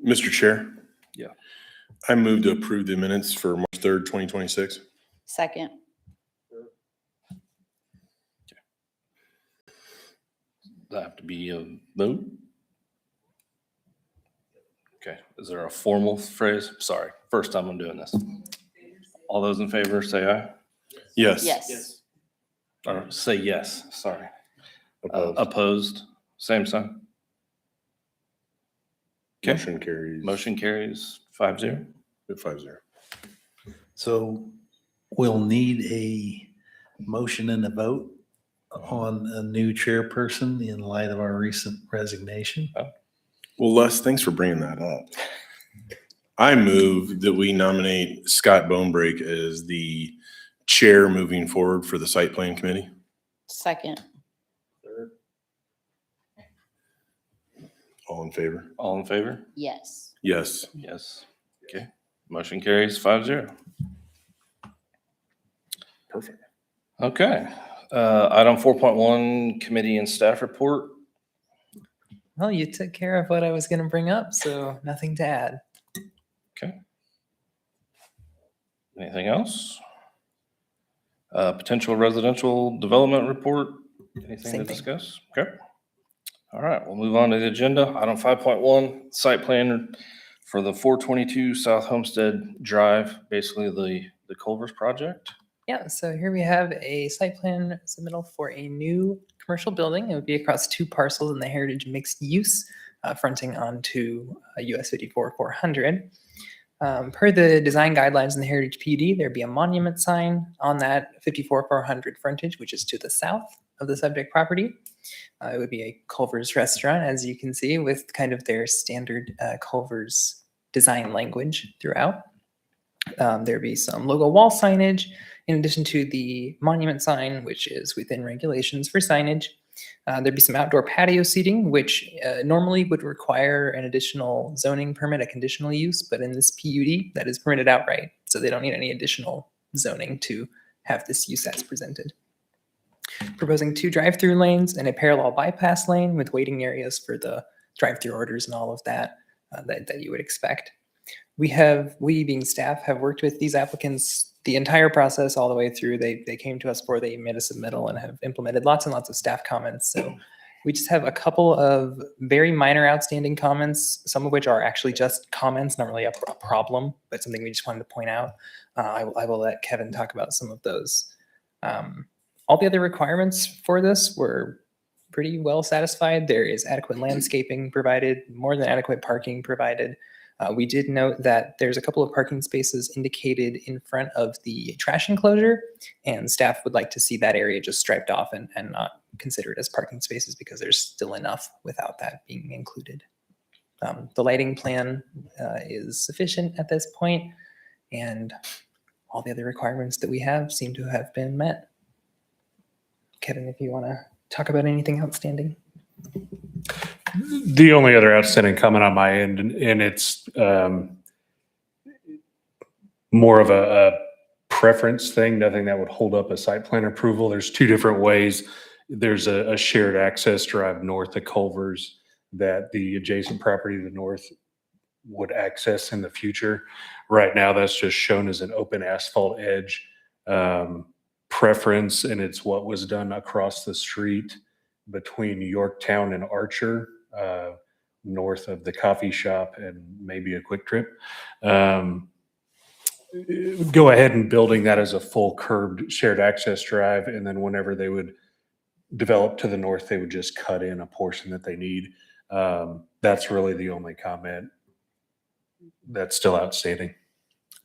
Mr. Chair, Yeah. I move to approve the minutes for March 3rd, 2026. Second. That have to be a vote? Okay, is there a formal phrase? Sorry, first time I'm doing this. All those in favor say aye. Yes. Yes. Or say yes, sorry. Opposed. Opposed, same sign. Okay, Motion carries. motion carries 5-0. 5-0. So we'll need a motion and a vote on a new chairperson in light of our recent resignation. Well, Les, thanks for bringing that up. I move that we nominate Scott Bonebrake as the chair moving forward for the site plan committee. Second. All in favor? All in favor? Yes. Yes. Yes. Okay, motion carries 5-0. Perfect. Okay, item 4.1, committee and staff report. Well, you took care of what I was going to bring up, so nothing to add. Okay. Anything else? Potential residential development report, anything to Same thing. discuss? Okay. All right, we'll move on to the agenda. Item 5.1, site plan for the 422 South Homestead Drive, basically the Culvers project. Yeah, so here we have a site plan submittal for a new commercial building. It would be across two parcels in the heritage mixed use, fronting onto US 54-400. Per the design guidelines in the Heritage PUD, there'd be a monument sign on that 54-400 frontage, which is to the south of the subject property. It would be a Culver's restaurant, as you can see, with kind of their standard Culver's design language throughout. There'd be some logo wall signage in addition to the monument sign, which is within regulations for signage. There'd be some outdoor patio seating, which normally would require an additional zoning permit, a conditional use, but in this PUD, that is permitted outright. So they don't need any additional zoning to have this use as presented. Proposing 2 drive-through lanes and a parallel bypass lane with waiting areas for the drive-through orders and all of that that you would expect. We being staff have worked with these applicants the entire process all the way through. They came to us they made a submittal and have implemented lots and lots of staff comments. So we just have a couple of very minor outstanding comments, some of which are actually just comments, not really a problem, but something we just wanted to point out. I will let Kevin talk about some of those. All the other requirements for this were pretty well satisfied. There is adequate landscaping provided, more than adequate parking provided. We did note that there's a couple of parking spaces indicated in front of the trash enclosure, and staff would like to see that area just striped off and not considered as parking spaces because there's still enough without that being included. The lighting plan is sufficient at this point, and all the other requirements that we have seem to have been met. Kevin, if you want to talk about anything outstanding. The only other outstanding comment on my end, and it's more of a preference thing, nothing that would hold up a site plan approval. There's 2 different ways. There's a shared access drive north of Culver's that the adjacent property to the north would access in the future. Right now, that's just shown as an open asphalt edge preference, and it's what was done across the street between Yorktown and Archer, north of the coffee shop and maybe a Quick Trip. Go ahead and building that as a full curbed shared access drive, and then whenever they would develop to the north, they would just cut in a portion that they need. That's really the only comment that's still outstanding.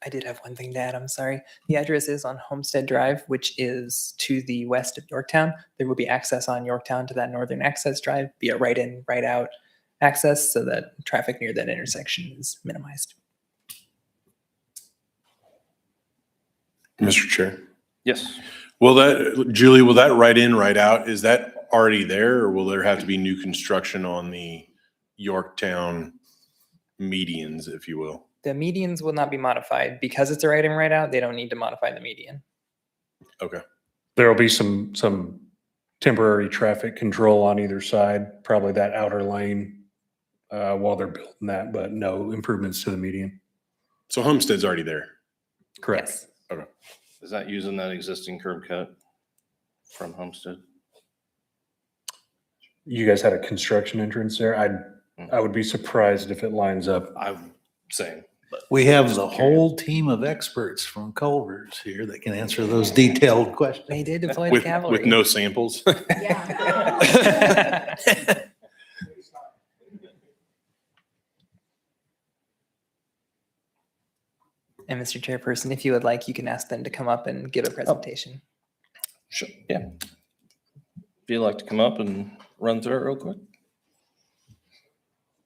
I did have one thing to add, I'm sorry. The address is on Homestead Drive, which is to the west of Yorktown. There will be access on Yorktown to that northern access drive via right in, right out access so that traffic near that intersection is minimized. Mr. Chair. Yes. Julie, will that right in, right out, is that already there, or will there have to be new construction on the Yorktown medians, if you will? The medians will not be modified because it's a right in, right out. They don't need to modify the median. Okay. There will be some temporary traffic control on either side, probably that outer lane while they're building that, but no improvements to the median. So Homestead's already there. Correct. Yes. Is that using that existing curb cut from Homestead? You guys had a construction entrance there. I would be surprised if it lines up. I'm saying. We have the whole team of experts from Culvers here that can answer those detailed questions. They did deploy the With cavalry. no samples. And Mr. Chairperson, if you would like, you can ask them to come up and give a presentation. Sure, yeah. If you'd like to come up and run through it real quick.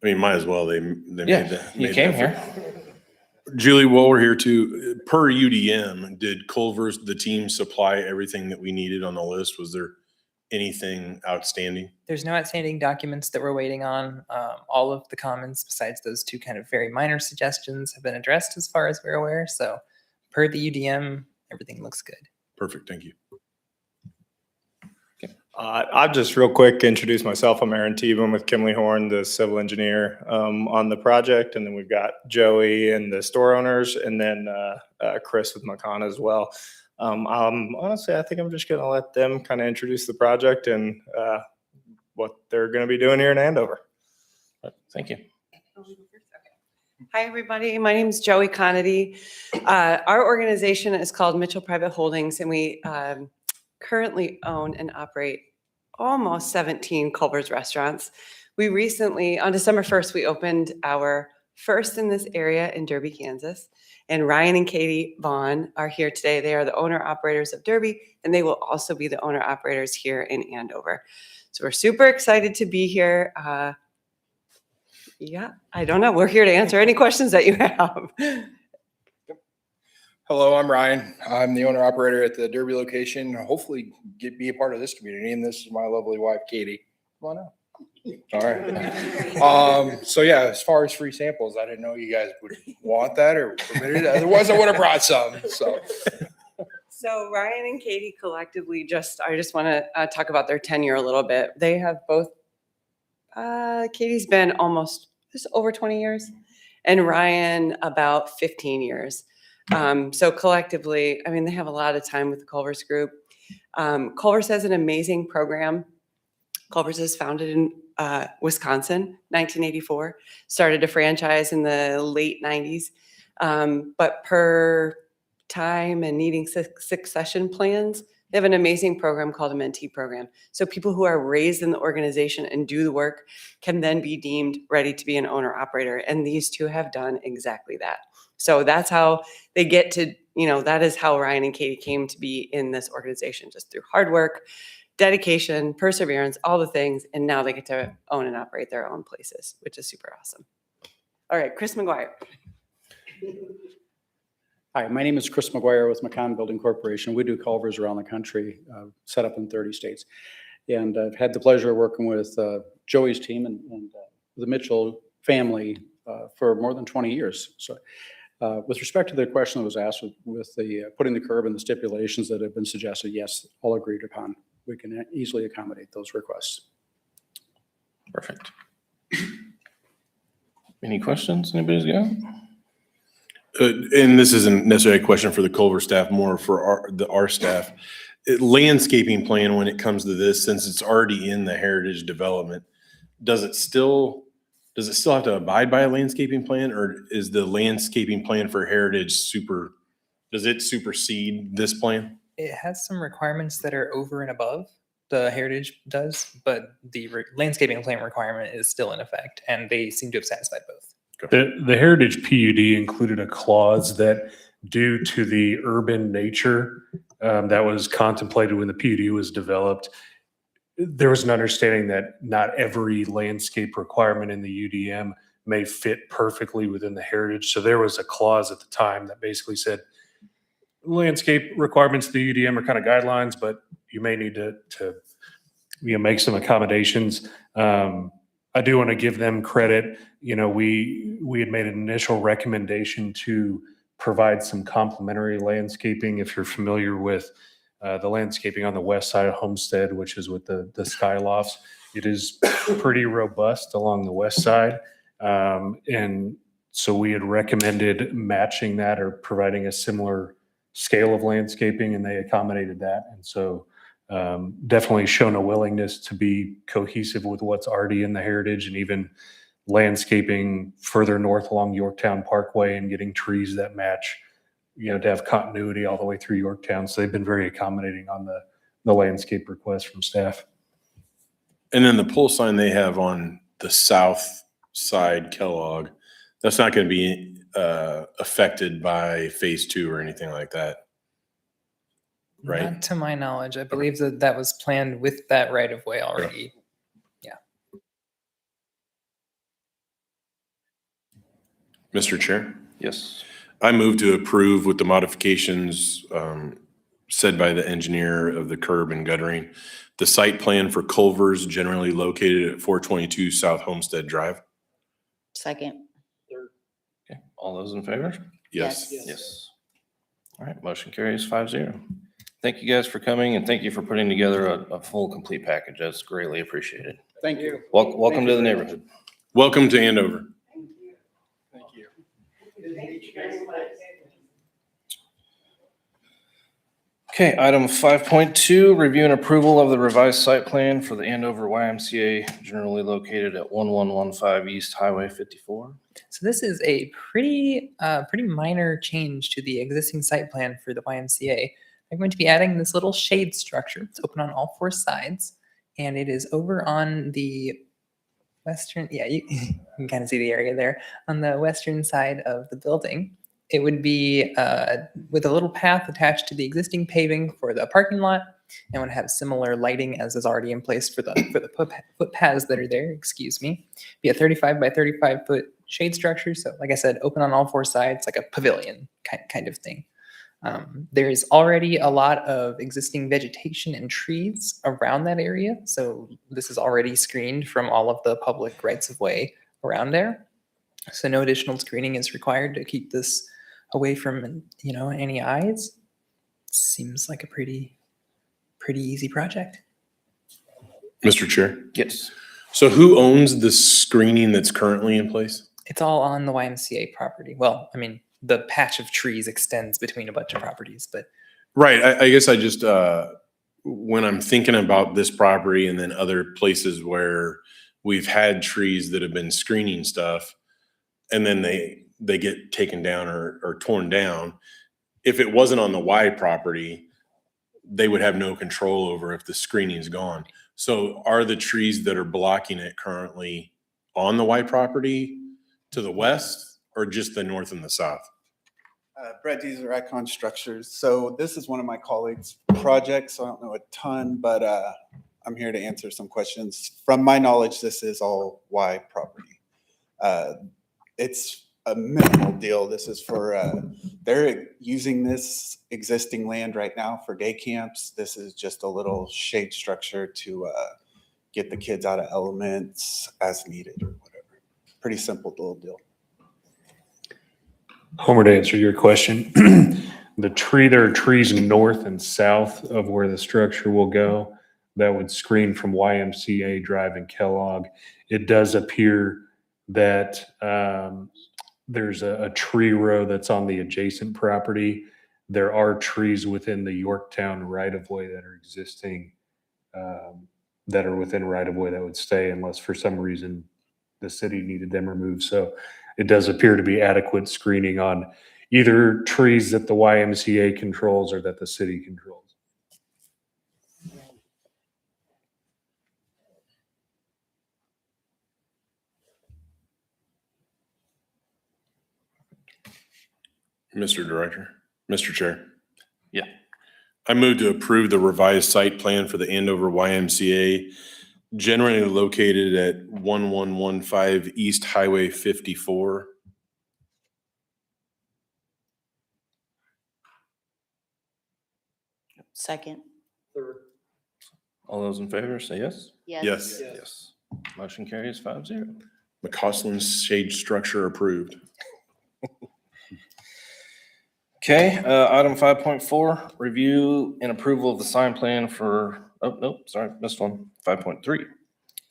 I mean, might as well. They Yeah, made that. you made came that here. Julie, while we're here too, per UDM, did Culver's, the team, supply everything that we needed on the list? Was there anything outstanding? There's no outstanding documents that we're waiting on. All of the comments, besides those two kind of very minor suggestions, have been addressed as far as we're aware. So per the UDM, everything looks good. Perfect, thank you. I'll just real quick introduce myself. I'm Aaron Tebum with Kimley Horn, the civil engineer on the project. And then we've got Joey and the store owners, and then Chris with Makana as well. Honestly, I think I'm just going to let them kind of introduce the project and what they're going to be doing here in Andover. Thank you. Hi, everybody. My name is Joey Conity. Our organization is called Mitchell Private Holdings, and we currently own and operate almost 17 Culver's restaurants. We recently, on December 1st, we opened our first in this area in Derby, Kansas. And Ryan and Katie Vaughn are here today. They are the owner-operators of Derby, and they will also be the owner-operators here in Andover. So we're super excited to be here. Yeah, I don't know. We're here to answer any questions that you have. Hello, I'm Ryan. I'm the owner operator at the Derby location. Hopefully be a part of this community. And this is my lovely wife, Katie. Come on out. All right. So yeah, as far as free samples, I didn't know you guys would want that or permitted it. Otherwise I would have brought some. So Ryan and Katie collectively I just want to talk about their tenure a little bit. They have both, Katie's been almost just over 20 years and Ryan about 15 years. So collectively, I mean, they have a lot of time with the Culver's Group. Culver's has an amazing program. Culver's is founded in Wisconsin, 1984, started a franchise in the late 90s. But per time and needing succession plans, they have an amazing program called a mentee program. So people who are raised in the organization and do the work can then be deemed ready to be an owner operator. And these two have done exactly that. So that's how they get to, that is how Ryan and Katie came to be in this organization, just through hard work, dedication, perseverance, all the things. And now they get to own and operate their own places, which is super awesome. All right, Chris McGuire. Hi, my name is Chris McGuire with McCann Building Corporation. We do Culvers around the country, set up in 30 states. And I've had the pleasure of working with Joey's team and the Mitchell family for more than 20 years. So with respect to the question that was asked with the putting the curb and the stipulations that have been suggested, yes, all agreed upon. We can easily accommodate those requests. Perfect. Any questions anybody's got? And this isn't necessarily a question for the Culver staff, more for our staff. Landscaping plan, when it comes to this, since it's already in the heritage development, does it still have to abide by a landscaping plan, or is the landscaping plan for heritage does it supersede this plan? It has some requirements that are over and above the heritage does, but the landscaping plan requirement is still in effect, and they seem to have satisfied both. The Heritage PUD included a clause that, due to the urban nature that was contemplated when the PUD was developed, there was an understanding that not every landscape requirement in the UDM may fit perfectly within the heritage. So there was a clause at the time that basically said landscape requirements of the UDM are kind of guidelines, but you may need to make some accommodations. I do want to give them credit. We had made an initial recommendation to provide some complementary landscaping. If you're familiar with the landscaping on the west side of Homestead, which is with the sky lofts, It is pretty robust along the west side. And so we had recommended matching that or providing a similar scale of landscaping, and they accommodated that. And so definitely shown a willingness to be cohesive with what's already in the heritage, and even landscaping further north along Yorktown Parkway and getting trees that match, to have continuity all the way through Yorktown. So they've been very accommodating on the landscape request from staff. And then the pole sign they have on the south side, Kellogg, that's not going to be affected by phase 2 or anything like that, right? Not to my knowledge. I believe that that was planned with that right of way already. Mr. Chair, Yes. I move to approve with the modifications said by the engineer of the curb and guttering, the site plan for Culvers generally located at 422 South Homestead Drive. Second. Okay. All those in favor? Yes. Yes. All right, motion carries 5-0. Thank you guys for coming, and thank you for putting together a full, complete package. That's greatly appreciated. Thank you. Welcome to the neighborhood. Welcome to Andover. Thank you. Okay, item 5.2, review and approval of the revised site plan for the Andover YMCA, generally located at 1115 East Highway 54. So this is a pretty minor change to the existing site plan for the YMCA. I'm going to be adding this little shade structure. It's open on all 4 sides, and it is over on the western, you can kind of see the area there, on the western side of the building. It would be with a little path attached to the existing paving for the parking lot, and would have similar lighting as is already in place for the footpaths that are there. Excuse me. Be a 35 by 35 foot shade structure. So, like I said, open on all 4 sides, like a pavilion kind of thing. There is already a lot of existing vegetation and trees around that area, so this is already screened from all of the public rights of way around there. So no additional screening is required to keep this away from, any eyes. Seems like a pretty easy project. Mr. Chair. Yes. So who owns the screening that's currently in place? It's all on the YMCA property. Well, I mean, the patch of trees extends between a bunch of properties, but Right. I guess I just, when I'm thinking about this property and then other places where we've had trees that have been screening stuff and then they get taken down or torn down, if it wasn't on the Y property, they would have no control over if the screening's gone. So are the trees that are blocking it currently on the Y property to the west or just the north and the south? Brett Deezer, Icon Structures. So this is one of my colleagues' projects, so I don't know a ton, but I'm here to answer some questions. From my knowledge, this is all Y property. It's a minimal deal. This is for, they're using this existing land right now for day camps. This is just a little shade structure to get the kids out of elements as needed or whatever. Pretty simple little deal. Homer, to answer your question, there are trees north and south of where the structure will go that would screen from YMCA Drive and Kellogg. It does appear that there's a tree row that's on the adjacent property. There are trees within the Yorktown right-of-way that are existing, that are within right-of-way that would stay unless for some reason the city needed them removed. So it does appear to be adequate screening on either trees that the YMCA controls or that the city controls. Mr. Director, Mr. Chair. Yeah. I move to approve the revised site plan for the Andover YMCA, generally located at 1115 East Highway 54. Second. All those in favor, say yes. Yes. Yes. Motion carries 5-0. McCausland's shade structure approved. Okay, item 5.4, review and approval of the sign plan for, oh, nope, sorry, missed one, 5.3.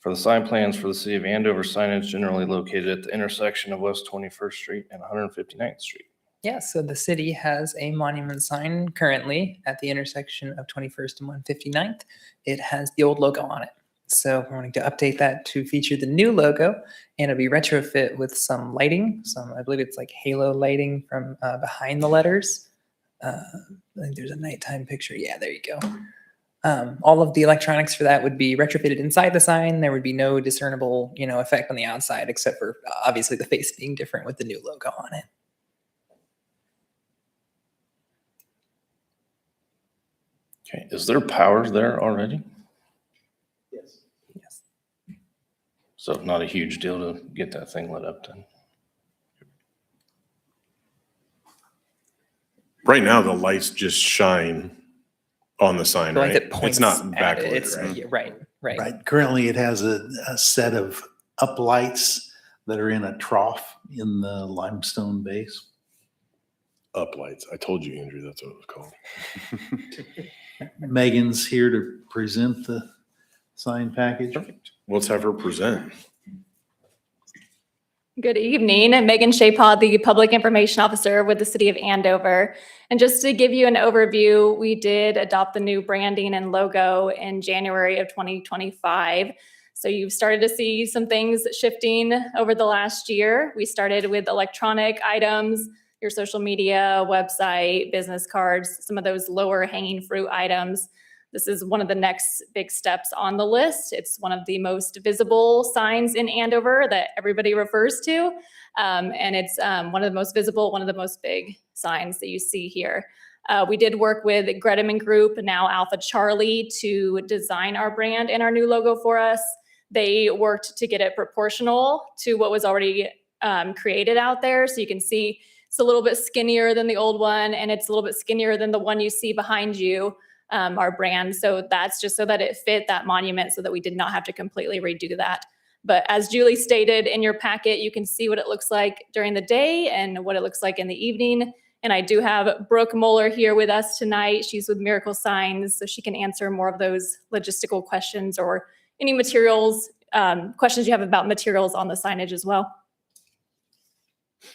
for the sign plans for the city of Andover signage generally located at the intersection of West 21st Street and 159th Street. Yeah, so the city has a monument sign currently at the intersection of 21st and 159th. It has the old logo on it. So we're wanting to update that to feature the new logo, and it'll be retrofit with some lighting. I believe it's like halo lighting from behind the letters. I think there's a nighttime picture. Yeah, there you go. All of the electronics for that would be retrofitted inside the sign. There would be no discernible, effect on the outside, except for obviously the face being different with the new logo on it. Okay, is there power there already? Yes. So not a huge deal to get that thing lit up then. Right now, the lights just shine on the sign, The light right? that points It's not at it, backlit, right? Yeah, right. Right. Currently, it has a set of uplights that are in a trough in the limestone base. Uplights. I told you, Andrew, that's what it was called. Megan's here to present the sign package. Perfect. Let's have her present. Good evening. I'm Megan Shapaw, the Public Information Officer with the City of Andover. And just to give you an overview, we did adopt the new branding and logo in January of 2025. So you've started to see some things shifting over the last year. We started with electronic items, your social media, website, business cards, some of those lower hanging fruit items. This is one of the next big steps on the list. It's one of the most visible signs in Andover that everybody refers to. And it's one of the most visible, one of the most big signs that you see here. We did work with Greteman Group, now Alpha Charlie, to design our brand and our new logo for us. They worked to get it proportional to what was already created out there. So you can see it's a little bit skinnier than the old one, and it's a little bit skinnier than the one you see behind you. Our brand. So that's just so that it fit that monument so that we did not have to completely redo that. But as Julie stated in your packet, you can see what it looks like during the day and what it looks like in the evening. And I do have Brooke Moeller here with us tonight. She's with Miracle Signs, so she can answer more of those logistical questions or any materials, questions you have about materials on the signage as well.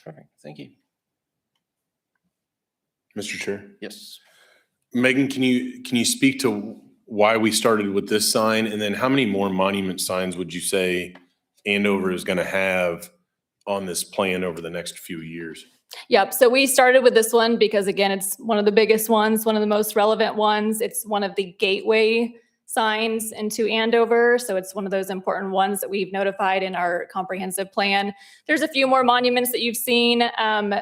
Perfect. Thank you. Mr. Chair. Yes. Megan, can you speak to why we started with this sign? And then how many more monument signs would you say Andover is going to have on this plan over the next few years? Yep. So we started with this one because, again, it's one of the biggest ones, one of the most relevant ones. It's one of the gateway signs into Andover. So it's one of those important ones that we've notified in our comprehensive plan. There's a few more monuments that you've seen,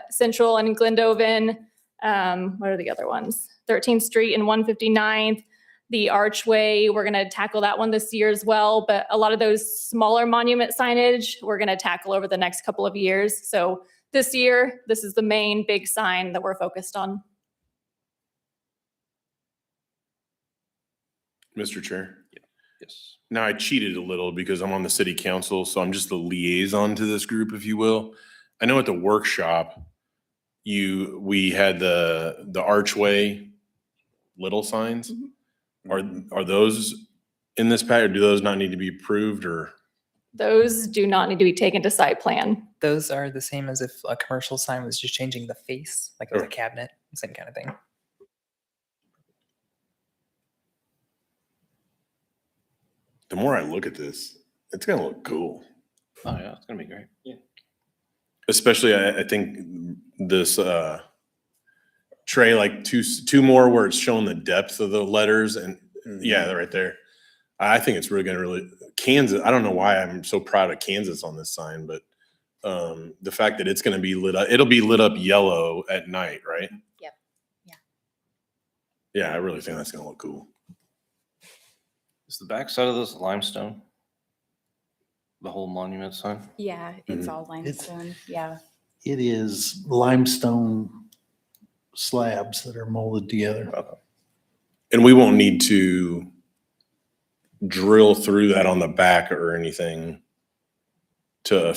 Central and Glendoven. What are the other ones? 13th Street and 159th. The Archway, we're going to tackle that one this year as well. But a lot of those smaller monument signage, we're going to tackle over the next couple of years. So this year, this is the main big sign that we're focused on. Mr. Chair. Yes. Now I cheated a little because I'm on the city council, so I'm just the liaison to this group, if you will. I know at the workshop, we had the Archway little signs. Are those in this pack, or do those not need to be approved, or? Those do not need to be taken to site plan. Those are the same as if a commercial sign was just changing the face, like with a Okay. cabinet, same kind of thing. The more I look at this, it's gonna look cool. Oh, yeah. It's going to be great. Yeah. Especially, I think this tray, like two more where it's showing the depth of the letters, and yeah, they're right there. I think it's really Kansas. I don't know why I'm so proud of Kansas on this sign, but the fact that it's going to be lit up, it'll be lit up yellow at night, right? Yep. Yeah. Yeah, I really think that's going to look cool. Is the backside of this limestone? The whole monument sign? Yeah, it's Mhm. all limestone. Yeah. It is limestone slabs that are molded together. Okay. And we won't need to drill through that on the back or anything to,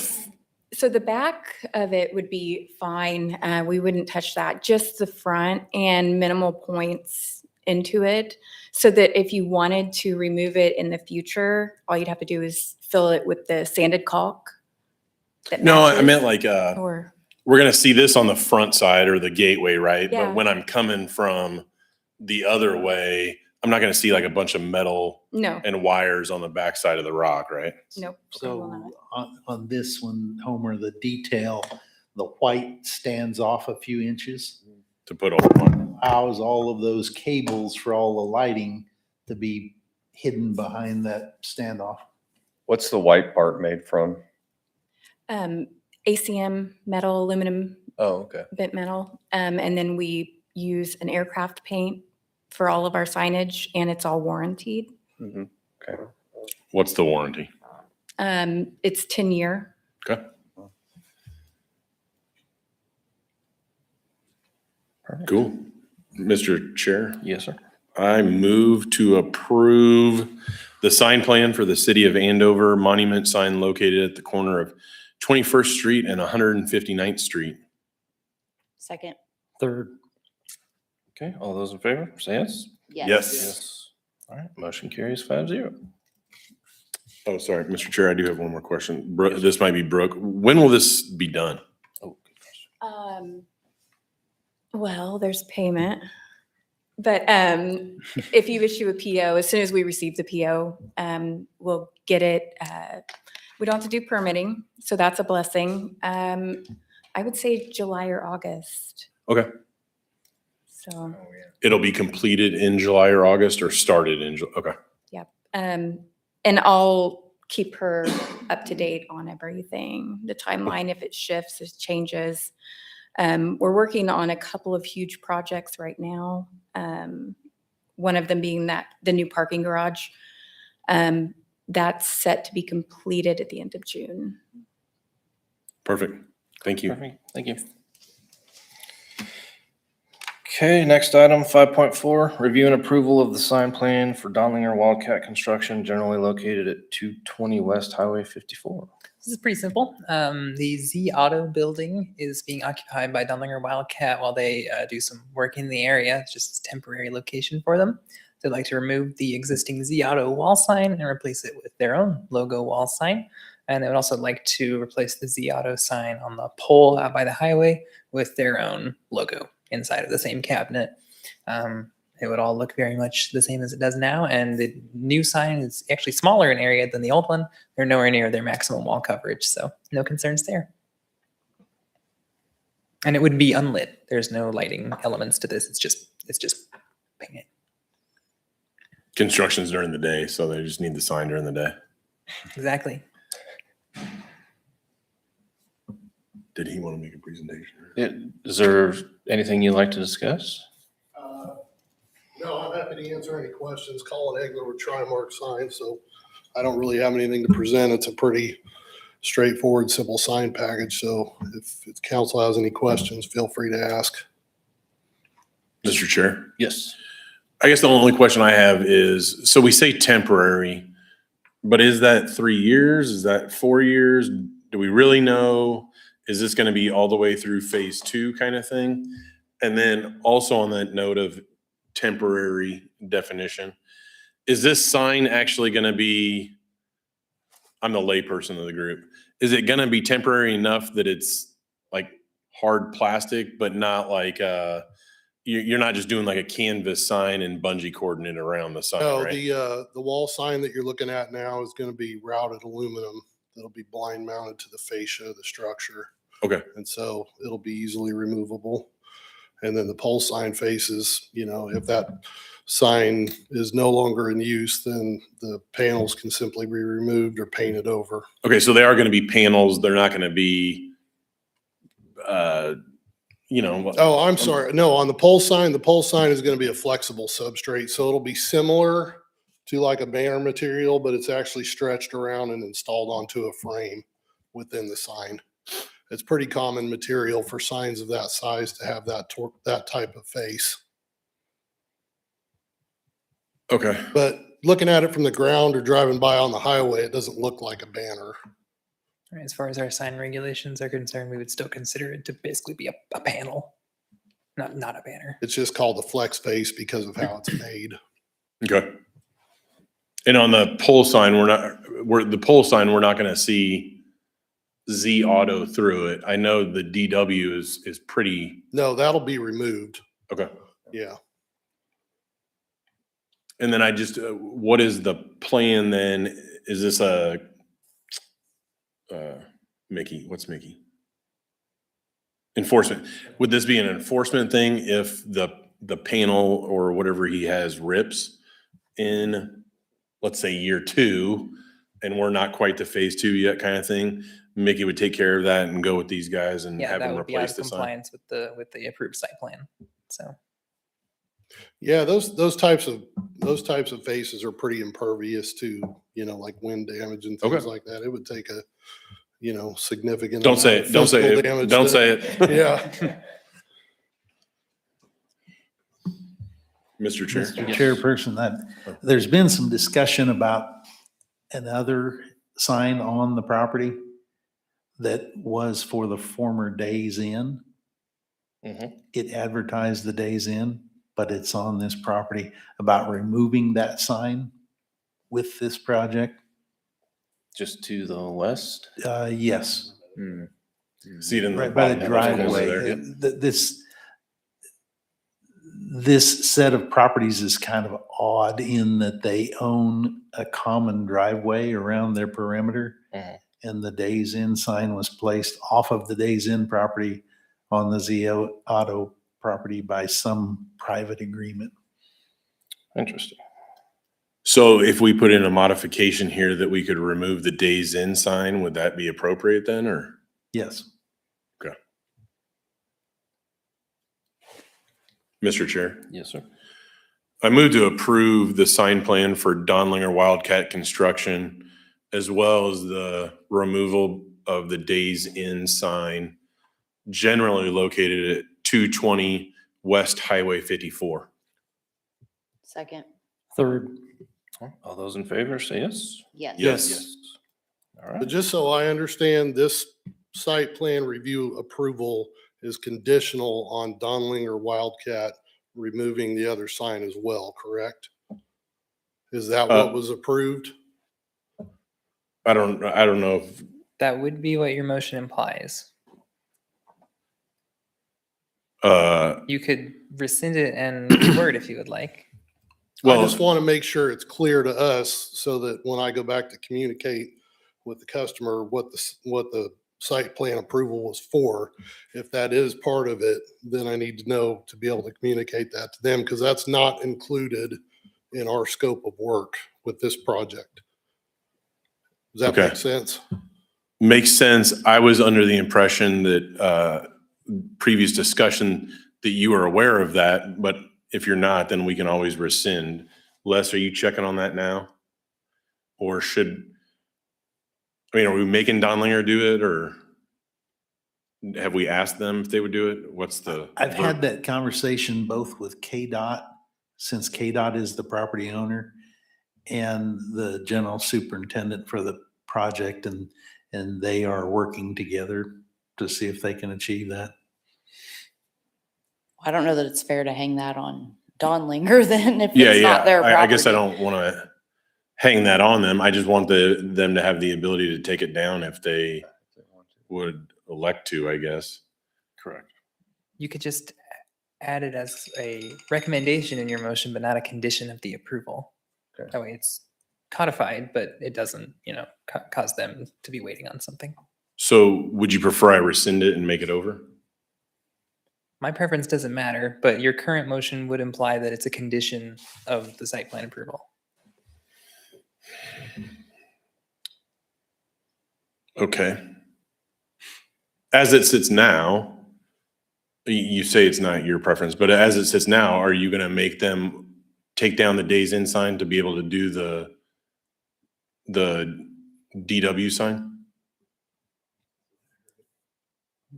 So the back of it would be fine. We wouldn't touch that, just the front and minimal points into it so that if you wanted to remove it in the future, all you'd have to do is fill it with the sanded caulk. that No, I matches, meant like, Or, we're gonna see this on the front side or the gateway, right? Yeah. But when I'm coming from the other way, I'm not gonna see like a bunch of metal no, and wires on the backside of the rock, right? nope. I will not. So on this one, Homer, the detail, the white stands off a few inches. To put on. Allows all of those cables for all the lighting to be hidden behind that standoff. What's the white part made from? ACM metal, aluminum Oh, okay. bent metal. And then we use an aircraft paint for all of our signage, and it's all warranted. Mhm. Okay. What's the warranty? It's 10-year. Okay. Cool. Mr. Chair, Yes, sir. I move to approve the sign plan for the City of Andover monument sign located at the corner of 21st Street and 159th Street. Second. Third. Okay, all those in favor, say yes. Yes. Yes. All right, motion carries 5-0. Oh, sorry, Mr. Chair, I do have one more question. This might be Brooke. When will this be done? Oh, good question. Well, there's payment. But if you issue a PO, as soon as we receive the PO, we'll get it. We don't have to do permitting, so that's a blessing. I would say July or August. Okay. So, It'll be completed in July or August or started in, okay. and I'll keep her up to date on everything, the timeline, if it shifts, it changes. We're working on a couple of huge projects right now. One of them being the new parking garage. That's set to be completed at the end of June. Perfect. Thank you. Perfect, thank you. Okay, next item, 5.4, review and approval of the sign plan for Donlinger Wildcat Construction, generally located at 220 West Highway 54. This is pretty simple. The Z Auto building is being occupied by Dunlinger Wildcat while they do some work in the area. It's just a temporary location for them. They'd like to remove the existing Z Auto wall sign and replace it with their own logo wall sign. And they would also like to replace the Z Auto sign on the pole out by the highway with their own logo inside of the same cabinet. It would all look very much the same as it does now. And the new sign is actually smaller in area than the old one. They're nowhere near their maximum wall coverage, so no concerns there. And it would be unlit. There's no lighting elements to this. It's just painted. Construction's during the day, so they just need the sign during the day. Exactly. Did he want to make a presentation? Is there anything you'd like to discuss? No, I'm happy to answer any questions. Colin Egler with Trimark Sign, so I don't really have anything to present. It's a pretty straightforward, simple sign package. So if council has any questions, feel free to ask. Mr. Chair? Yes. I guess the only question I have is, so we say temporary, but is that 3 years? Is that 4 years? Do we really know? Is this going to be all the way through phase 2 kind of thing? And then also on that note of temporary definition, is this sign actually going to be, I'm the layperson of the group, is it going to be temporary enough that it's like hard plastic, but not like, you're not just doing like a canvas sign and bungee cording it around the sign, No, right? the wall sign that you're looking at now is going to be routed aluminum. That'll be blind mounted to the fascia of the structure. Okay. And so it'll be easily removable. And then the pole sign faces, if that sign is no longer in use, then the panels can simply be removed or painted over. Okay, so they are going to be panels. They're not going to be, Oh, I'm sorry. No, on the pole sign is going to be a flexible substrate. So it'll be similar to like a banner material, but it's actually stretched around and installed onto a frame within the sign. It's pretty common material for signs of that size to have that type of face. Okay. But looking at it from the ground or driving by on the highway, it doesn't look like a banner. All right, as far as our sign regulations are concerned, we would still consider it to basically be a panel. not a banner. It's just called the flex face because of how it's made. Okay. And on the pole sign, we're not gonna see Z Auto through it. I know the DW is pretty, No, that'll be removed. okay. Yeah. And then what is the plan then? Is this Mickey, what's Mickey? Enforcement. Would this be an enforcement thing if the panel or whatever he has rips in, let's say, year 2, and we're not quite to phase 2 yet kind of thing? Mickey would take care of that and go with these guys and Yeah, have that them would be out replace of the sign. compliance with the approved site plan. So Yeah, those types of faces are pretty impervious to, like wind damage and things Okay. like that. It would take a, significant. Don't say amount of it, don't say physical it, damage don't to- say it. Yeah. Mr. Chair. Mr. Chairperson, there's been some discussion about another sign on the property that was for the former Days Inn. Mhm. It advertised the Days Inn, but it's on this property, about removing that sign with this project. Just to the west. Yes, See it in the right by the bottom left corner driveway. there. This set of properties is kind of odd in that they own a common driveway around their perimeter. Mhm. And the Days Inn sign was placed off of the Days Inn property on the Z Auto property by some private agreement. Interesting. So if we put in a modification here that we could remove the Days Inn sign, would that be appropriate then, or? Yes. Okay. Mr. Chair, Yes, sir. I move to approve the sign plan for Donlinger Wildcat Construction, as well as the removal of the Days Inn sign, generally located at 220 West Highway 54. Second. Third. All those in favor say yes. Yes. Yes. All right. But just so I understand, this site plan review approval is conditional on Donlinger Wildcat removing the other sign as well, correct? Is that what was approved? I don't know if, that would be what your motion implies. You could rescind it and word if you would like. I just want to make sure it's clear to us so that when I go back to communicate with the customer, what the site plan approval was for, if that is part of it, then I need to know to be able to communicate that to them, because that's not included in our scope of work with this project. Does that Okay. make sense? makes sense. I was under the impression that previous discussion that you were aware of that, but if you're not, then we can always rescind. Les, are you checking on that now? Or are we making Donlinger do it, or have we asked them if they would do it? What's the? I've had that conversation both with KDOT, since KDOT is the property owner, and the general superintendent for the project, and they are working together to see if they can achieve that. I don't know that it's fair to hang that on Donlinger then if Yeah, it's not their property. I guess I don't want to hang that on them. I just want them to have the ability to take it down if they would elect to, I guess. Correct. You could just add it as a recommendation in your motion, but not a condition of the approval. Okay. That way it's codified, but it doesn't, cause them to be waiting on something. So would you prefer I rescind it and make it over? My preference doesn't matter, but your current motion would imply that it's a condition of the site plan approval. Okay. As it sits now, you say it's not your preference, but as it sits now, are you going to make them take down the Days Inn sign to be able to do the DW sign?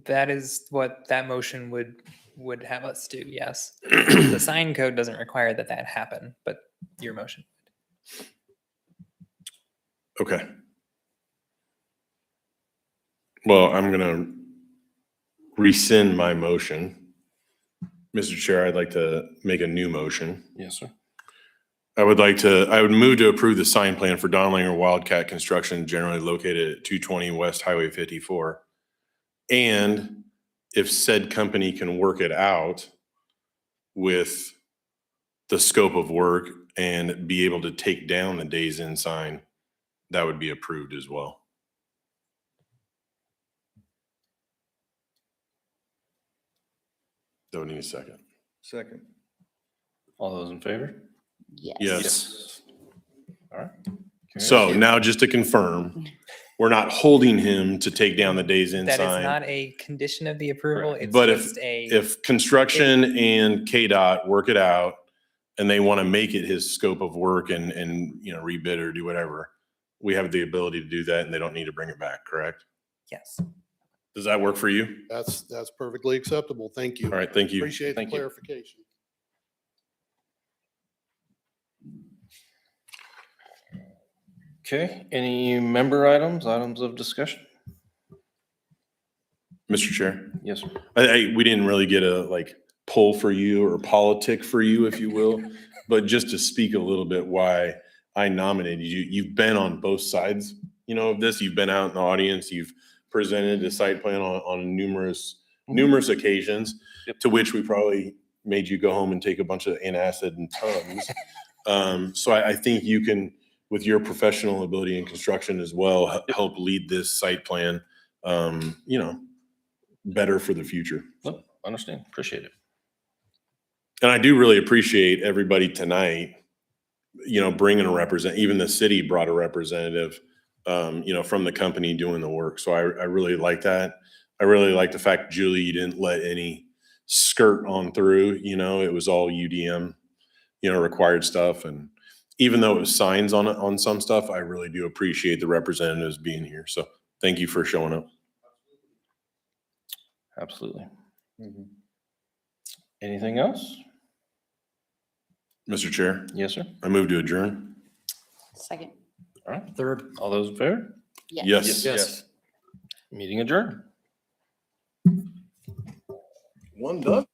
That is what that motion would have us do, yes. The sign code doesn't require that happen, but your motion. Okay. Well, I'm going to rescind my motion Mr. Chair, I'd like to make a new motion. Yes, sir. I would move to approve the sign plan for Donlinger Wildcat Construction generally located at 220 West Highway 54. And if said company can work it out with the scope of work and be able to take down the Days Inn sign, that would be approved as well. Don't need a second. Second. All those in favor? Yes. All right. So now just to confirm, we're not holding him to take down the Days Inn That is sign. not a condition of the approval. It's But just a. if construction and KDOT work it out and they want to make it his scope of work and, rebid or do whatever, we have the ability to do that and they don't need to bring it back, correct? Yes. Does that work for you? That's perfectly acceptable. Thank you. All right, thank you. Appreciate the Thank you. clarification. Okay, any member items of discussion? Mr. Chair, Yes, sir. we didn't really get a poll for you or politic for you, if you will, but just to speak a little bit why I nominated you. You've been on both sides, of this. You've been out in the audience. You've presented the site plan on numerous occasions, Yep. to which we probably made you go home and take a bunch of antacid and Tums. So I think you can, with your professional ability in construction as well, help lead this site plan, better for the future. Nope, understand, appreciate it. And I do really appreciate everybody tonight, bringing even the city brought a representative, from the company doing the work. So I really like that. I really like the fact, Julie, you didn't let any skirt on through, it was all UDM, required stuff. And even though it was signs on some stuff, I really do appreciate the representatives being here. So thank you for showing up. Absolutely. Anything else? Mr. Chair, Yes, sir. I move to adjourn. Second. All right, third, all those in favor? Yes. Yes. Meeting adjourned. One done.